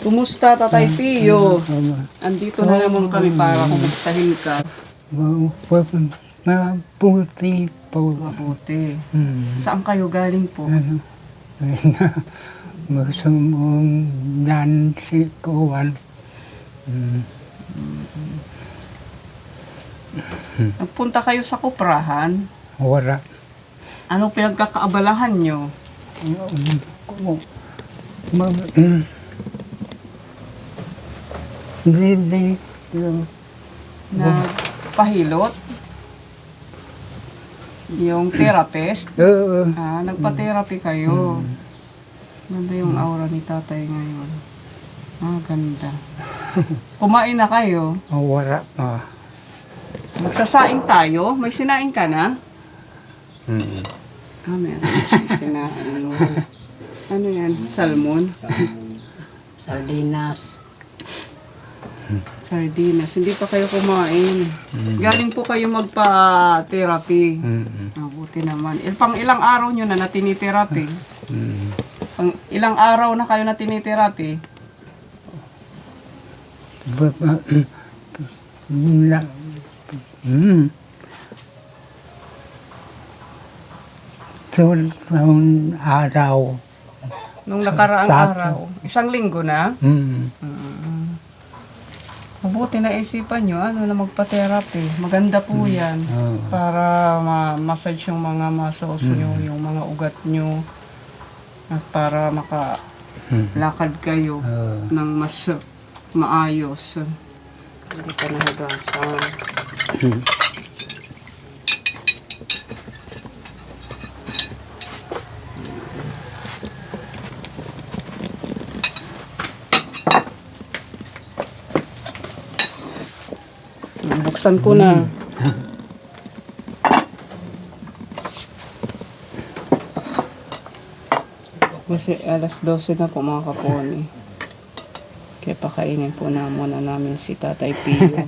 Kumusta, Tatay Pio? Andito na naman kami para kumustahin ka. Mabuti po. Mabuti. Saan kayo galing po? Gusto mong yan si Kuwan. Nagpunta kayo sa kuprahan. Wala. Anong pinagkakaabalahan nyo? Hindi. Nagpahilot? Yung therapist? Oo. Nagpa-therapy kayo. Ganda yung aura ni tatay ngayon. Ganda. Kumain na kayo? Wala pa. Magsasaing tayo? May sinaing ka na? Meron siyang sinaing. Ano yan? Salmon? Sardinas. Sardinas. Hindi pa kayo kumain. Galing po kayo magpa-therapy. Mabuti naman. Pang ilang araw nyo na tinitherapy? Pang ilang araw na kayo na tinitherapy? Taon araw. Nung nakaraang araw. Isang linggo na? Mabuti na isipan nyo, na magpa-therapy. Maganda po yan. Para ma-massage yung mga muscles nyo, yung mga ugat nyo. At para makalakad kayo ng mas maayos. Hindi ka nahigasan. Buksan ko na. Kasi alas 12 na po mga kaponi. Kaya pakainin po na muna namin si Tatay Pio.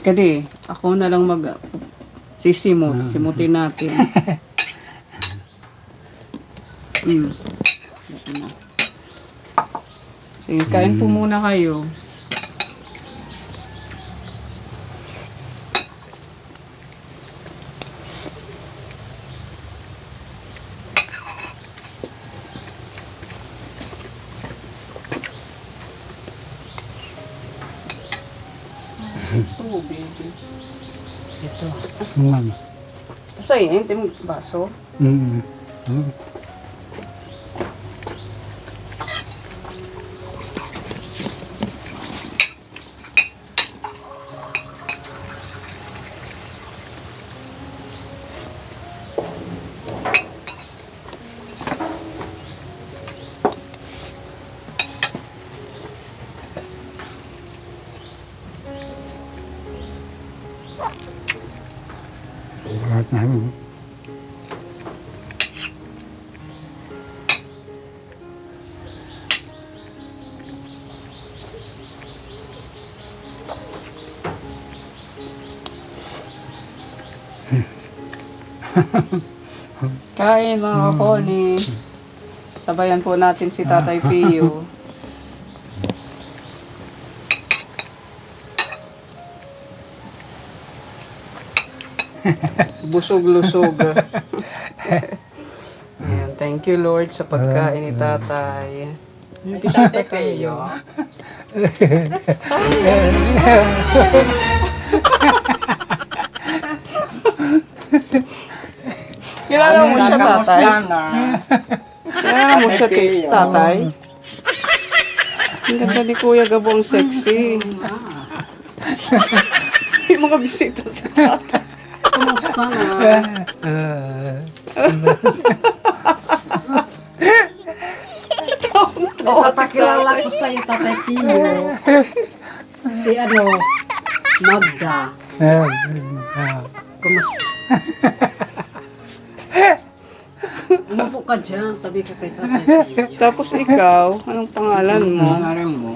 Kadi, ako na lang simutin natin. Sige, kain po muna kayo. Baby. Ito. Sa'yo, yung baso? Kain mga kaponi. Tabayan po natin si Tatay Pio. Busog-lusog. Ayan, thank you Lord sa pagkain ni Tatay. Bisita kayo. Kilala mo siya, Tatay? Kilala mo siya, Tatay? Ang ganda ni Kuya Gabo, ang sexy. Yung mga bisita sa Tatay. Kumusta na? Papakilala ko sa iyo, Tatay Pio. Si Magda. Kumusta? Umupo ka dyan, tabi ka kay Tatay Pio. Tapos ikaw, anong pangalan mo? Pangalan mo?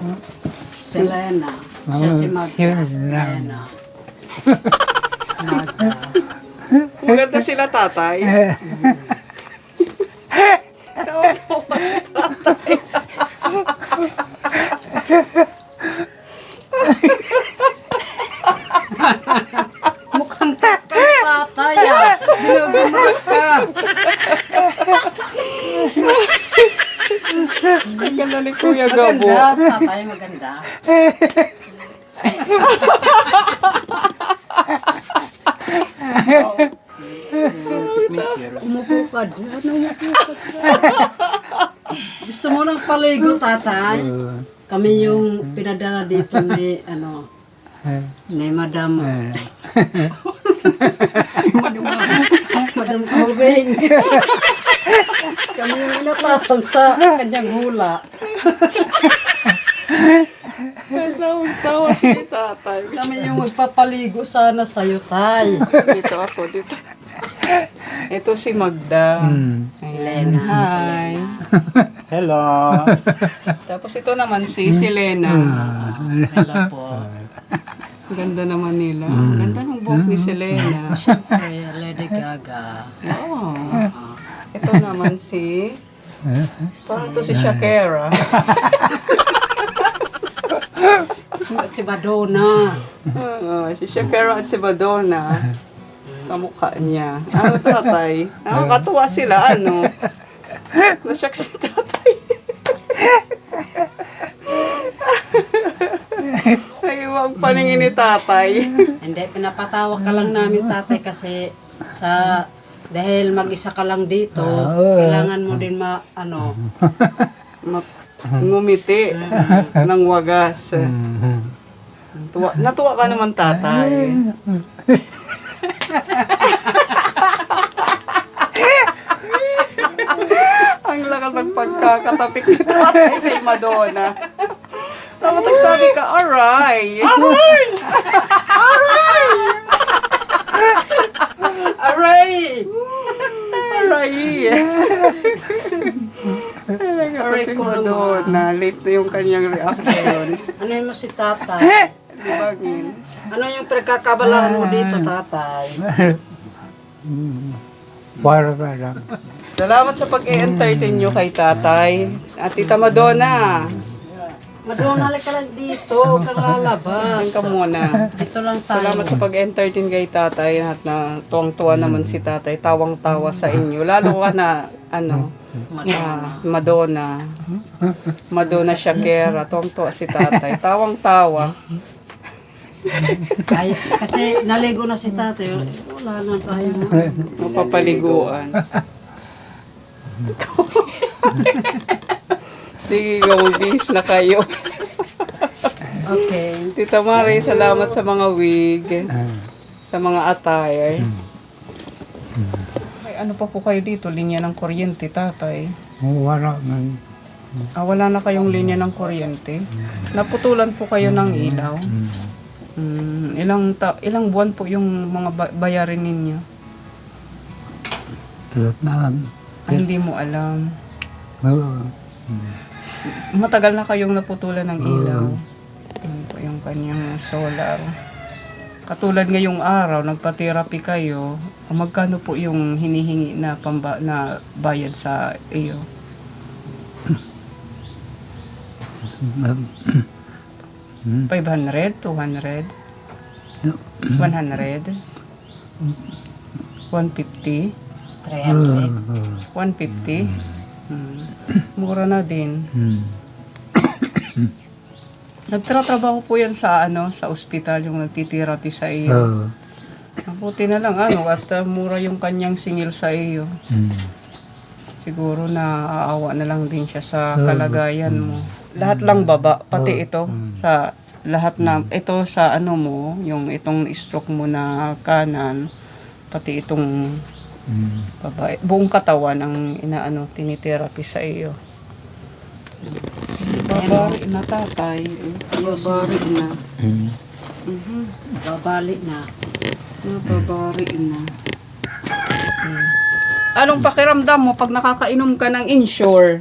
Si Lena. Siya si Magda. Yun lang. Lena. Magda. Maganda sila, tatay. Tawa-tawa si tatay. Mukhang takang tatay ah. Ginugumot ka. Ang ganda ni Kuya Gabo. Maganda, tatay, maganda. Umupo ka dyan, umupo ka dyan. Gusto mo ng paligo, tatay? Kami yung pinadala dito ni, ni Madam. Madam Coring. Kami yung inatasan sa kanyang hula. Tawa si tatay. Kami yung magpapaligo sana sa'yo, tay. Dito ako, dito. Ito si Magda. Lena. Hi. Hello. Tapos ito naman si Lena. Hello po. Ang ganda naman nila. Ang ganda ng buhok ni Selena. Siyempre, Lady Gaga. Oo. Ito naman si... Parang ito si Shakira. Si Madonna. Oo, si Shakira at si Madonna. Kamukha niya. Ano, tatay? Nakakatuwa sila, ano? Nasyak si tatay. Ay, wag paningin ni tatay. Hindi, pinapatawa ka lang namin, tatay, kasi dahil mag-isa ka lang dito, kailangan mo din Ngumiti ng wagas. Natuwa ka naman, tatay. Ang lakas ng pagkakatapik ni tatay kay Madonna. Tapos nagsabi ka, aray! Aray! Aray! Aray si Madonna. Late na yung kanyang reaction. Ano yun mo si tatay? Libangin. Ano yung pagkakabalaan mo dito, tatay? Para ka lang. Salamat sa pag-i-entertain nyo kay tatay. At Tita Madonna. Madonna, ka lang dito. Huwag kang lalabas. Ka muna. Dito lang tayo. Salamat sa pag-entertain kay tatay at na tuwang-tuwa naman si tatay. Tawang-tawa sa inyo. Lalo ka na, Madonna. Madonna Shakira. Tuwang-tuwa si tatay. Tawang-tawa. Ay, kasi naligo na si tatay. Wala na tayo. Mapapaliguan. Sige, gawagis na kayo. Okay. Tita Mari, salamat sa mga wig. Sa mga attire. Ay, ano pa po kayo dito? Linya ng kuryente, tatay. Wala man. Wala na kayong linya ng kuryente? Naputulan po kayo ng ilaw? Ilang buwan po yung mga bayarin ninyo? Tulad na. Hindi mo alam. Matagal na kayong naputulan ng ilaw. Yun po yung kanyang solar. Katulad ngayong araw, nagpa-therapy kayo, magkano po yung hinihingi na na bayad sa iyo? 500? 200? 100? 150? 300. 150? Mura na din. Nagtratrabaho po yan sa sa ospital, yung nagtitherapy sa iyo. Mabuti na lang at mura yung kanyang singil sa iyo. Siguro na aawa na lang din siya sa kalagayan mo. Lahat lang baba, pati ito sa lahat na ito sa mo, yung itong stroke mo na kanan, pati itong babae, buong katawan ang tinitherapy sa iyo. Babari na, tatay. Babari na. Babalik na. Babari na. Anong pakiramdam mo pag nakakainom ka ng Ensure?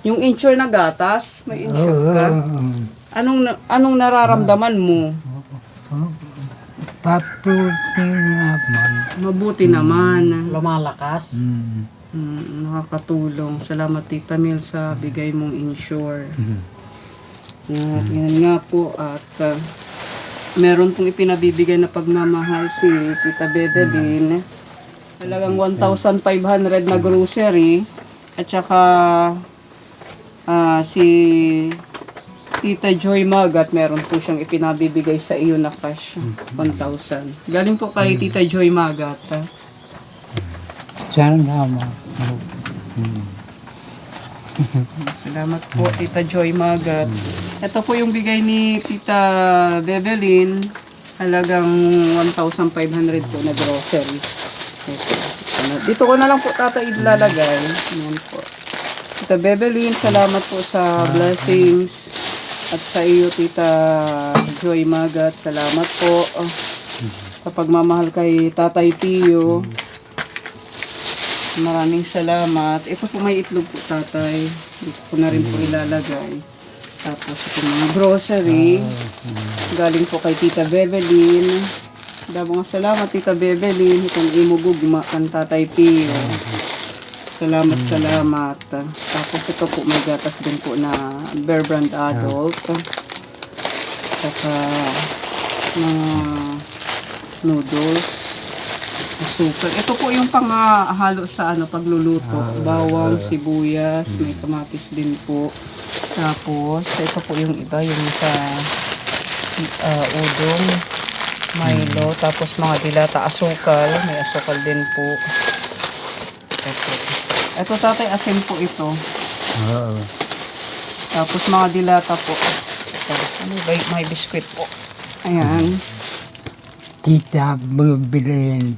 Yung insure na gatas, may insure ka? Anong nararamdaman mo? Paputi naman. Mabuti naman. Lumalakas. Nakakatulong. Salamat Tita Mel sa bigay mong insure. At yan nga po. At meron pong ipinabibigay na pagmamahal si Tita Bebelin. Talagang 1,500 na grocery. At saka si Tita Joy Magat, meron po siyang ipinabibigay sa iyo na cash. 1,000. Galing po kay Tita Joy Magat. Salamat. Salamat po, Tita Joy Magat. Ito po yung bigay ni Tita Bebelin. Halagang 1,500 po na grocery. Dito ko na lang po tata ilalagay. Ayan po. Tita Bebelin, salamat po sa blessings. At sa iyo, Tita Joy Magat, salamat po sa pagmamahal kay Tatay Pio. Maraming salamat. Ito po may itlog po, Tatay. Dito ko na rin po ilalagay. Tapos ito mga grocery. Galing po kay Tita Bebelin. Mga salamat, Tita Bebelin. Itong imugugma kan Tatay Pio. Salamat, salamat. Tapos ito po may gatas din po na Bear Brand Adult. Saka mga noodles. Asukal. Ito po yung panghalo sa pagluluto. Bawang, sibuyas, may kamatis din po. Tapos ito po yung iba, yung sa udong, Milo, tapos mga dilata, asukal. May asukal din po. Ito tatay, asin po ito. Tapos mga dilata po. Ito, may biskwit po. Ayan. Tita Bebelin.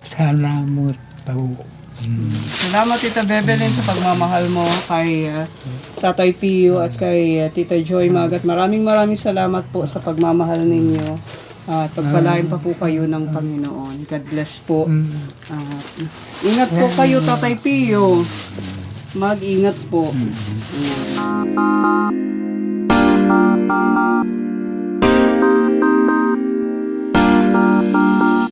Salamat po. Salamat Tita Bebelin sa pagmamahal mo kay Tatay Pio at kay Tita Joy Magat. Maraming salamat po sa pagmamahal ninyo. At pagpalain pa po kayo ng Panginoon. God bless po. Ingat po kayo, Tatay Pio. Mag-ingat po.